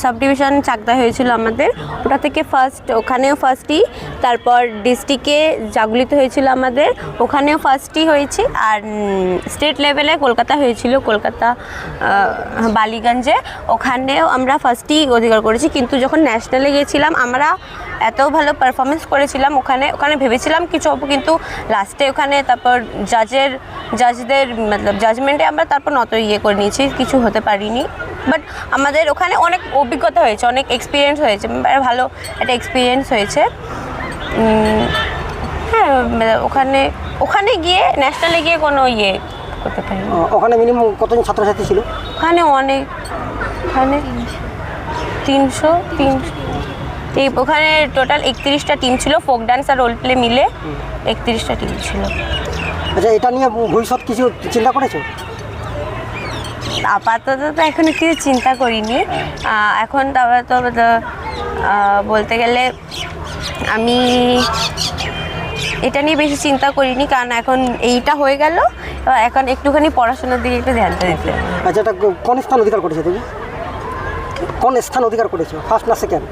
Sub division Chakdah হয়েছিল আমাদের, ওটা থেকে ফার্স্ট, ওখানেও ফার্স্টই। তারপর ডিস্ট্রিক্টে জাগলিত হয়েছিল আমাদের, ওখানেও ফার্স্টই হয়েছি। আর স্টেট লেভেলে কলকাতা হয়েছিল, কলকাতা বালিগঞ্জে, ওখানেও আমরা ফার্স্টই অধিকার করেছি। কিন্তু যখন ন্যাশনালে গিয়েছিলাম আমরা এত ভালো পারফরমেন্স করেছিলাম, ওখানে ভেবেছিলাম কিছু হবো, কিন্তু লাস্টে ওখানে তারপর জাজদের মতলব জাজমেন্টে আমরা তারপর নত করে নিয়েছি, কিছু হতে পারিনি। বাট আমাদের ওখানে অনেক অভিজ্ঞতা হয়েছে, অনেক এক্সপিরিয়েন্স হয়েছে, ভালো একটা এক্সপিরিয়েন্স হয়েছে। হ্যাঁ, ওখানে গিয়ে ন্যাশনালে গিয়ে কোনো করতে পারি। ওখানে মিনিমাম কতজন ছাত্রছাত্রী ছিল? ওখানে 300 ওখানে টোটাল 31টা টিম ছিল, ফোক ডান্স আর রোল প্লে মিলে 31টা টিম ছিল। আচ্ছা, এটা নিয়ে ভবিষ্যৎ কিছু চিন্তা করেছো? আপাতত তো এখন কিছু চিন্তা করিনি। এখন তো বলতে গেলে আমি এটা নিয়ে বেশি চিন্তা করিনি, কারণ এখন এইটা হয়ে গেল, এখন একটুখানি পড়াশোনার দিকে একটু ধ্যানটা দিতে। আচ্ছা, এটা কোন স্থান অধিকার করেছো তুমি? কোন স্থান অধিকার করেছো, ফার্স্ট না সেকেন্ড?